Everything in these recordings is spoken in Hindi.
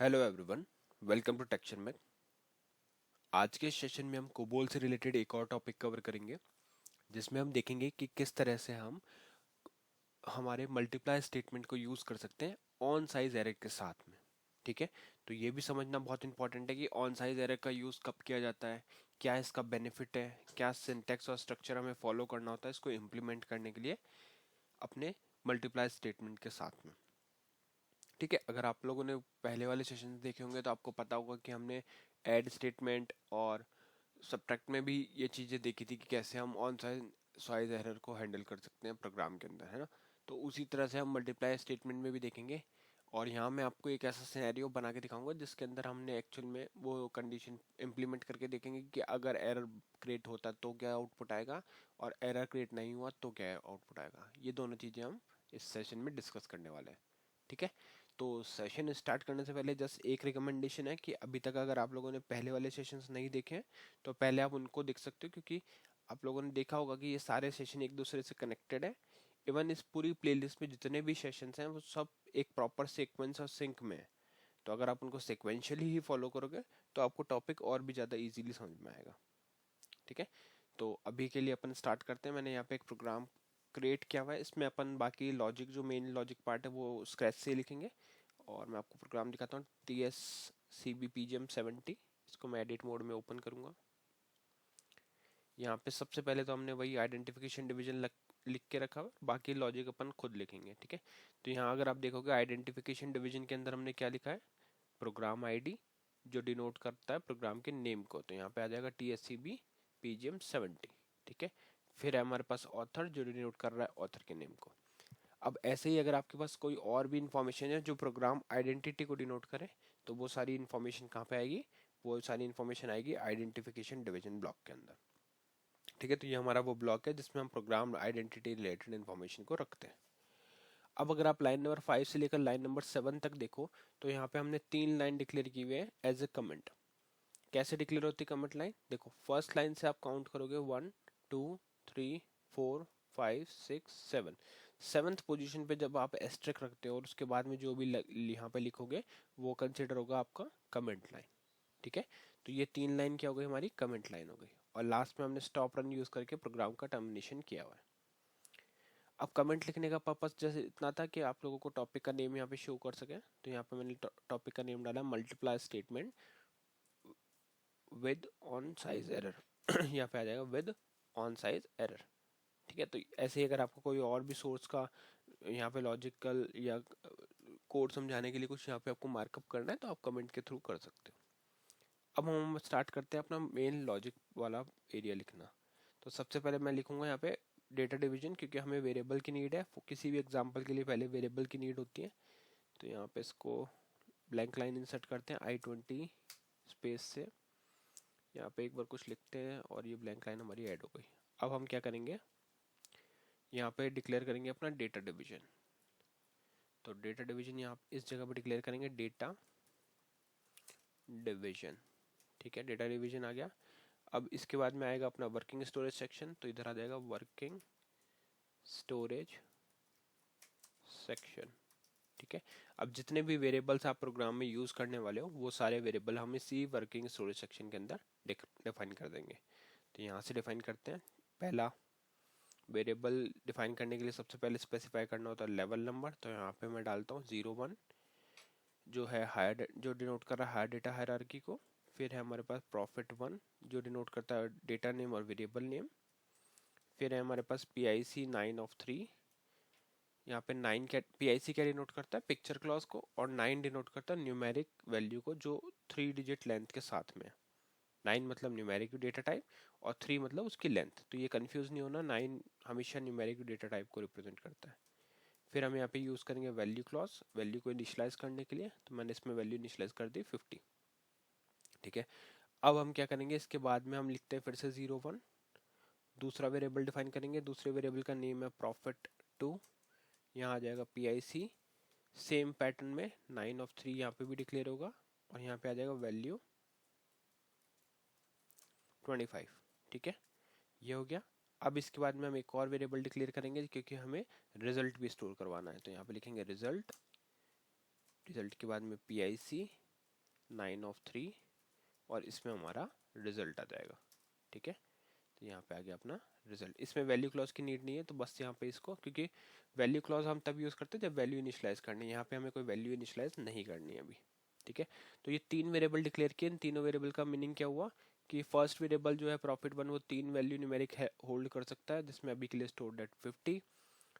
हेलो एवरीवन, वेलकम टू टेक्शन में। आज के सेशन में हम कोबोल से रिलेटेड एक और टॉपिक कवर करेंगे, जिसमें हम देखेंगे कि किस तरह से हम हमारे मल्टीप्लाई स्टेटमेंट को यूज़ कर सकते हैं ऑन साइज एरर के साथ में। ठीक है, तो ये भी समझना बहुत इंपॉर्टेंट है कि ऑन साइज एरर का यूज़ कब किया जाता है, क्या इसका बेनिफिट है, क्या सिंटैक्स और स्ट्रक्चर हमें फॉलो करना होता है इसको इम्प्लीमेंट करने के लिए अपने मल्टीप्लाई स्टेटमेंट के साथ में। ठीक है, अगर आप लोगों ने पहले वाले सेशन देखे होंगे तो आपको पता होगा कि हमने ऐड स्टेटमेंट और सब्ट्रैक्ट में भी ये चीज़ें देखी थी कि कैसे हम ऑन साइज एरर को हैंडल कर सकते हैं प्रोग्राम के अंदर, है ना। तो उसी तरह से हम मल्टीप्लाई स्टेटमेंट में भी देखेंगे। और यहाँ मैं आपको एक ऐसा सिनेरियो बना के दिखाऊंगा जिसके अंदर हमने एक्चुअल में वो कंडीशन इम्प्लीमेंट करके देखेंगे कि अगर एरर क्रिएट होता तो क्या आउटपुट आएगा, और एरर क्रिएट नहीं हुआ तो क्या आउटपुट आएगा। ये दोनों चीज़ें हम इस सेशन में डिस्कस करने वाले हैं। ठीक है, तो सेशन स्टार्ट करने से पहले जस्ट एक रिकमेंडेशन है कि अभी तक अगर आप लोगों ने पहले वाले सेशंस नहीं देखे हैं तो पहले आप उनको देख सकते हो, क्योंकि आप लोगों ने देखा होगा कि ये सारे सेशन एक दूसरे से कनेक्टेड है। इवन इस पूरी प्लेलिस्ट में जितने भी सेशंस हैं वो सब एक प्रॉपर सीक्वेंस और सिंक में है। तो अगर आप उनको सिक्वेंशियली ही फॉलो करोगे तो आपको टॉपिक और भी ज़्यादा इजीली समझ में आएगा। ठीक है, तो अभी के लिए अपन स्टार्ट करते हैं। मैंने यहाँ पे एक प्रोग्राम क्रिएट किया हुआ है, इसमें अपन बाकी लॉजिक जो मेन लॉजिक पार्ट है वो स्क्रैच से लिखेंगे। और मैं आपको प्रोग्राम दिखाता हूँ, TSCBPGM70। इसको मैं एडिट मोड में ओपन करूँगा। यहाँ पे सबसे पहले तो हमने वही आइडेंटिफिकेशन डिवीजन लिख के रखा हुआ, बाकी लॉजिक अपन खुद लिखेंगे। ठीक है, तो यहाँ अगर आप देखोगे आइडेंटिफिकेशन डिवीजन के अंदर हमने क्या लिखा है, प्रोग्राम आईडी जो डिनोट करता है प्रोग्राम के नेम को, तो यहाँ पे आ जाएगा TSCBPGM70। ठीक है, फिर है हमारे पास ऑथर जो डिनोट कर रहा है ऑथर के नेम को। अब ऐसे ही अगर आपके पास कोई और भी इंफॉर्मेशन है जो प्रोग्राम आइडेंटिटी को डिनोट करे तो वो सारी इंफॉर्मेशन कहाँ पे आएगी, वो सारी इंफॉर्मेशन आएगी आइडेंटिफिकेशन डिवीजन ब्लॉक के अंदर। ठीक है, तो ये हमारा वो ब्लॉक है जिसमें हम प्रोग्राम आइडेंटिटी रिलेटेड इन्फॉर्मेशन को रखते हैं। अब अगर आप लाइन नंबर 5 से लेकर लाइन नंबर 7 तक देखो तो यहाँ पे हमने 3 लाइन डिक्लेयर की हुई है एज ए कमेंट। कैसे डिक्लेयर होती है कमेंट लाइन, देखो फर्स्ट लाइन से आप काउंट करोगे 1 2 3 4 5 6 7। सेवन्थ पोजीशन पे जब आप एस्ट्रिक रखते हो और उसके बाद में जो भी यहाँ पे लिखोगे वो कंसिडर होगा आपका कमेंट लाइन। ठीक है, तो ये 3 लाइन क्या हो गई, हमारी कमेंट लाइन हो गई। और लास्ट में हमने स्टॉप रन यूज करके प्रोग्राम का टर्मिनेशन किया हुआ है। अब कमेंट लिखने का पर्पस जैसे इतना था कि आप लोगों को टॉपिक का नेम यहाँ पे शो कर सके, तो यहाँ पे मैंने टॉपिक का नेम डाला multiply statement with on size error. यहाँ पे आ जाएगा विद ऑन साइज एरर। ठीक है, तो ऐसे ही अगर आपको कोई और भी सोर्स का यहाँ पे लॉजिकल या कोड समझाने के लिए कुछ यहाँ पे आपको मार्कअप करना है तो आप कमेंट के थ्रू कर सकते हो। अब हम स्टार्ट करते हैं अपना मेन लॉजिक वाला एरिया लिखना। तो सबसे पहले मैं लिखूंगा यहाँ पे डेटा डिवीजन, क्योंकि हमें वेरिएबल की नीड है। किसी भी एग्जांपल के लिए पहले वेरिएबल की नीड होती है। तो यहाँ पे इसको ब्लैंक लाइन इंसर्ट करते हैं I20 स्पेस से, यहाँ पे एक बार कुछ लिखते हैं और ये ब्लैंक लाइन हमारी ऐड हो गई। अब हम क्या करेंगे, यहाँ पे डिक्लेयर करेंगे अपना डेटा डिवीजन। तो डेटा डिवीजन यहाँ इस जगह पे डिक्लेयर करेंगे डेटा डिवीजन। ठीक है, डेटा डिवीजन आ गया। अब इसके बाद में आएगा अपना वर्किंग स्टोरेज सेक्शन, तो इधर आ जाएगा वर्किंग स्टोरेज सेक्शन। ठीक है, अब जितने भी वेरिएबल्स आप प्रोग्राम में यूज़ करने वाले हो वो सारे वेरिएबल हम इसी वर्किंग स्टोरेज सेक्शन के अंदर डिफाइन कर देंगे। तो यहाँ से डिफाइन करते हैं। पहला वेरिएबल डिफाइन करने के लिए सबसे पहले स्पेसिफाई करना होता है लेवल नंबर, तो यहाँ पे मैं डालता हूँ 01 जो है हायर, जो डिनोट कर रहा है हायर डेटा हायरार्की को। फिर है हमारे पास प्रॉफिट 1 जो डिनोट करता है डेटा नेम और वेरिएबल नेम। फिर है हमारे पास PIC 9 of 3। यहाँ पे 9 क्या PIC क्या डिनोट करता है, पिक्चर क्लॉज को, और 9 डिनोट करता है न्यूमेरिक वैल्यू को जो 3 डिजिट लेंथ के साथ में है। 9 मतलब न्यूमेरिक डेटा टाइप और 3 मतलब उसकी लेंथ। तो ये कंफ्यूज नहीं होना, 9 हमेशा न्यूमेरिक डेटा टाइप को रिप्रेजेंट करता है। फिर हम यहाँ पे यूज़ करेंगे वैल्यू क्लॉज वैल्यू को इनिशलाइज करने के लिए, तो मैंने इसमें वैल्यू इनिशलाइज कर दी 50। ठीक है, अब हम क्या करेंगे, इसके बाद में हम लिखते हैं फिर से 01, दूसरा वेरिएबल डिफाइन करेंगे। दूसरे वेरिएबल का नेम है प्रॉफिट 2। यहाँ आ जाएगा PIC, सेम पैटर्न में 9 of 3 यहाँ पे भी डिक्लेयर होगा, और यहाँ पे आ जाएगा वैल्यू 25। ठीक है, ये हो गया। अब इसके बाद में हम एक और वेरिएबल डिक्लेयर करेंगे क्योंकि हमें रिजल्ट भी स्टोर करवाना है, तो यहाँ पे लिखेंगे रिजल्ट। रिजल्ट के बाद में PIC 9 of 3 और इसमें हमारा रिजल्ट आ जाएगा। ठीक है, तो यहाँ पे आ गया अपना रिजल्ट। इसमें वैल्यू क्लॉज की नीड नहीं है, तो बस यहाँ पे इसको, क्योंकि वैल्यू क्लॉज हम तब यूज़ करते हैं जब वैल्यू इनिशियलाइज करनी है, यहाँ पे हमें कोई वैल्यू इनिशियलाइज नहीं करनी है अभी। ठीक है, तो ये 3 वेरिएबल डिक्लेयर किए। इन तीनों वेरिएबल का मीनिंग क्या हुआ कि फर्स्ट वेरिएबल जो है प्रॉफिट वन वो 3 वैल्यू न्यूमेरिक होल्ड कर सकता है, जिसमें अभी के लिए स्टोर्ड एट 50।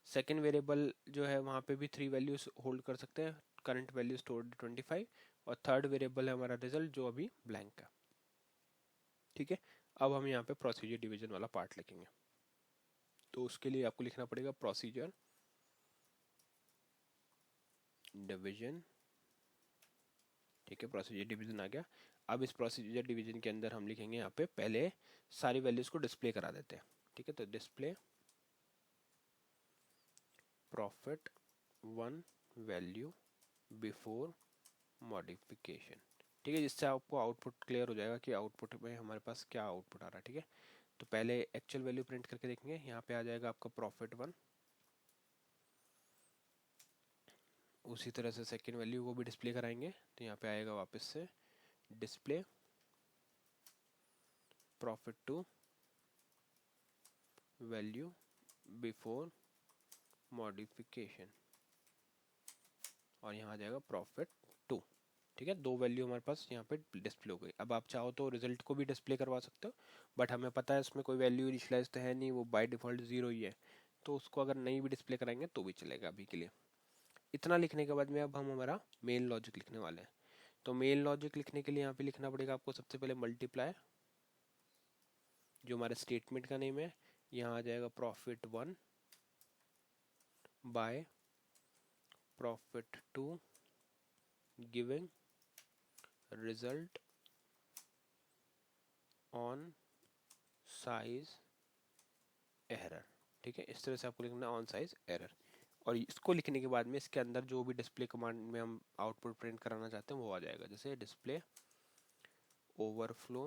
सेकेंड वेरिएबल जो है वहाँ पे भी 3 वैल्यूज होल्ड कर सकते हैं, करंट वैल्यू स्टोर्ड 25। और थर्ड वेरिएबल है हमारा रिजल्ट जो अभी ब्लैंक है। ठीक है, अब हम यहाँ पे प्रोसीजर डिवीजन वाला पार्ट लिखेंगे। तो उसके लिए आपको लिखना पड़ेगा प्रोसीजर डिवीजन। ठीक है, प्रोसीजर डिवीजन आ गया। अब इस प्रोसीजर डिवीजन के अंदर हम लिखेंगे यहाँ पे पहले सारी वैल्यूज को डिस्प्ले करा देते हैं। ठीक है, तो display profit one value before modification. ठीक है, जिससे आपको आउटपुट क्लियर हो जाएगा कि आउटपुट में हमारे पास क्या आउटपुट आ रहा है। ठीक है, तो पहले एक्चुअल वैल्यू प्रिंट करके देखेंगे। यहाँ पे आ जाएगा आपका प्रॉफिट वन। उसी तरह से सेकेंड वैल्यू को भी डिस्प्ले कराएंगे, तो यहाँ पे आएगा वापस से display profit two value before modification, और यहाँ आ जाएगा प्रॉफिट टू। ठीक है, 2 वैल्यू हमारे पास यहाँ पे डिस्प्ले हो गई। अब आप चाहो तो रिजल्ट को भी डिस्प्ले करवा सकते हो, बट हमें पता है इसमें कोई वैल्यू इनिशियलाइज तो है नहीं, वो बाय डिफॉल्ट 0 ही है, तो उसको अगर नहीं भी डिस्प्ले कराएंगे तो भी चलेगा अभी के लिए। इतना लिखने के बाद में अब हम हमारा मेन लॉजिक लिखने वाले हैं। तो मेन लॉजिक लिखने के लिए यहाँ पे लिखना पड़ेगा आपको सबसे पहले मल्टीप्लाई, जो हमारे स्टेटमेंट का नेम है। यहाँ आ जाएगा profit one by profit two giving result on size error. ठीक है, इस तरह से आपको लिखना ऑन साइज एरर। और इसको लिखने के बाद में इसके अंदर जो भी डिस्प्ले कमांड में हम आउटपुट प्रिंट कराना चाहते हैं वो आ जाएगा, जैसे display overflow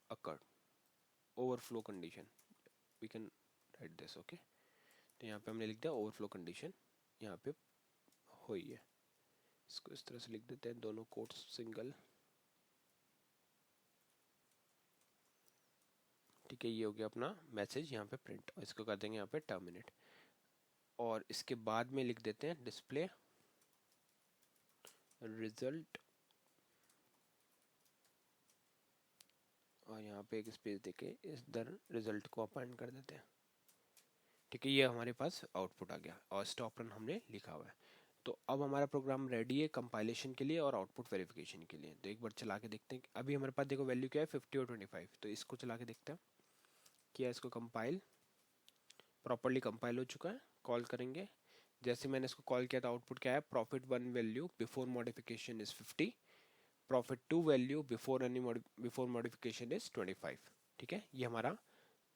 occurred, overflow condition, we can write this. Okay, तो यहाँ पे हमने लिख दिया ओवरफ्लो कंडीशन यहाँ पे हुई है। इसको इस तरह से लिख देते हैं, दोनों कोट्स सिंगल। ठीक है, ये हो गया अपना मैसेज यहाँ पे प्रिंट, और इसको कर देंगे यहाँ पे टर्मिनेट। और इसके बाद में लिख देते हैं डिस्प्ले रिजल्ट, और यहाँ पे एक स्पेस देके इस दर रिजल्ट को अपॉइंट कर देते हैं। ठीक है, ये हमारे पास आउटपुट आ गया और स्टॉप रन हमने लिखा हुआ है। तो अब हमारा प्रोग्राम रेडी है कंपाइलेशन के लिए और आउटपुट वेरिफिकेशन के लिए। तो एक बार चला के देखते हैं। अभी हमारे पास देखो वैल्यू क्या है, 50 और 25। तो इसको चला के देखते हैं, किया इसको कंपाइल, प्रॉपरली कंपाइल हो चुका है। कॉल करेंगे, जैसे मैंने इसको कॉल किया था आउटपुट क्या है, profit one value before modification is 50, profit two value before modification is 25। ठीक है, ये हमारा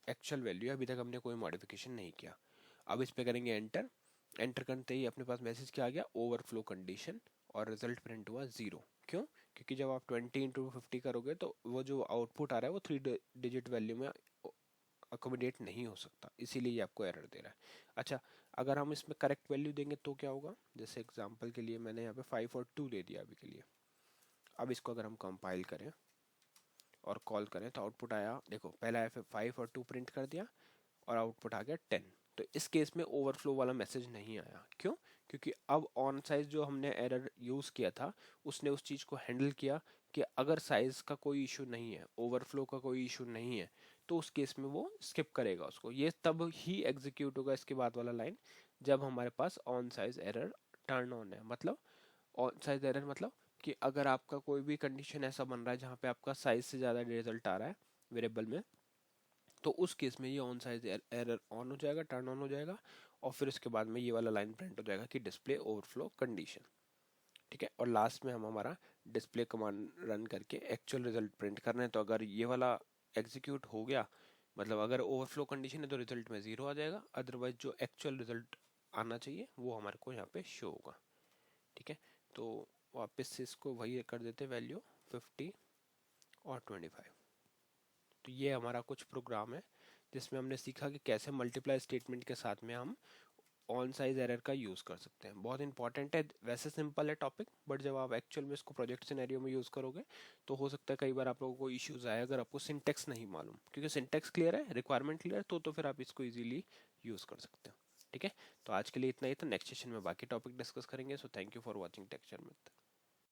एक्चुअल वैल्यू है, अभी तक हमने कोई मॉडिफिकेशन नहीं किया। अब इस पे करेंगे एंटर। एंटर करते ही अपने पास मैसेज क्या आ गया, ओवरफ्लो कंडीशन, और रिजल्ट प्रिंट हुआ 0। क्यों? क्योंकि जब आप 20 × 50 करोगे तो वो जो आउटपुट आ रहा है वो 3 डिजिट वैल्यू में अकोमोडेट नहीं हो सकता, इसीलिए ये आपको एरर दे रहा है। अच्छा, अगर हम इसमें करेक्ट वैल्यू देंगे तो क्या होगा, जैसे एग्जांपल के लिए मैंने यहाँ पे 5 और 2 दे दिया अभी के लिए। अब इसको अगर हम कंपाइल करें और कॉल करें तो आउटपुट आया, देखो पहला है 5 और 2 प्रिंट कर दिया और आउटपुट आ गया 10। तो इस केस में ओवरफ्लो वाला मैसेज नहीं आया। क्यों? क्योंकि अब ऑन साइज जो हमने एरर यूज़ किया था उसने उस चीज़ को हैंडल किया कि अगर साइज का कोई इशू नहीं है, ओवरफ्लो का कोई इशू नहीं है, तो उस केस में वो स्किप करेगा उसको। ये तब ही एग्जीक्यूट होगा इसके बाद वाला लाइन जब हमारे pass on size error turn on है। मतलब ऑन साइज एरर मतलब कि अगर आपका कोई भी कंडीशन ऐसा बन रहा है जहाँ पे आपका साइज से ज़्यादा रिजल्ट आ रहा है वेरिएबल में, तो उस केस में ये ऑन साइज एरर ऑन हो जाएगा, टर्न ऑन हो जाएगा, और फिर उसके बाद में ये वाला लाइन प्रिंट हो जाएगा कि डिस्प्ले ओवरफ्लो कंडीशन। ठीक है, और लास्ट में हम हमारा डिस्प्ले कमांड रन करके एक्चुअल रिजल्ट प्रिंट कर रहे हैं। तो अगर ये वाला एग्जीक्यूट हो गया, मतलब अगर ओवरफ्लो कंडीशन है तो रिजल्ट में 0 आ जाएगा, अदरवाइज जो एक्चुअल रिजल्ट आना चाहिए वो हमारे को यहाँ पे शो होगा। ठीक है, तो वापस से इसको वही कर देते वैल्यू 50 और 25। तो ये हमारा कुछ प्रोग्राम है जिसमें हमने सीखा कि कैसे मल्टीप्लाई स्टेटमेंट के साथ में हम ऑन साइज एरर का यूज़ कर सकते हैं। बहुत इंपॉर्टेंट है, वैसे सिंपल है टॉपिक, बट जब आप एक्चुअल में इसको प्रोजेक्ट सिनेरियो में यूज़ करोगे तो हो सकता है कई बार आप लोगों को इश्यूज आए अगर आपको सिंटेक्स नहीं मालूम, क्योंकि सिंटेक्स क्लियर है, रिक्वायरमेंट क्लियर, तो फिर आप इसको इजीली यूज़ कर सकते हो। ठीक है, तो आज के लिए इतना ही था। नेक्स्ट सेशन में बाकी टॉपिक डिस्कस करेंगे। So thank you for watching texture में।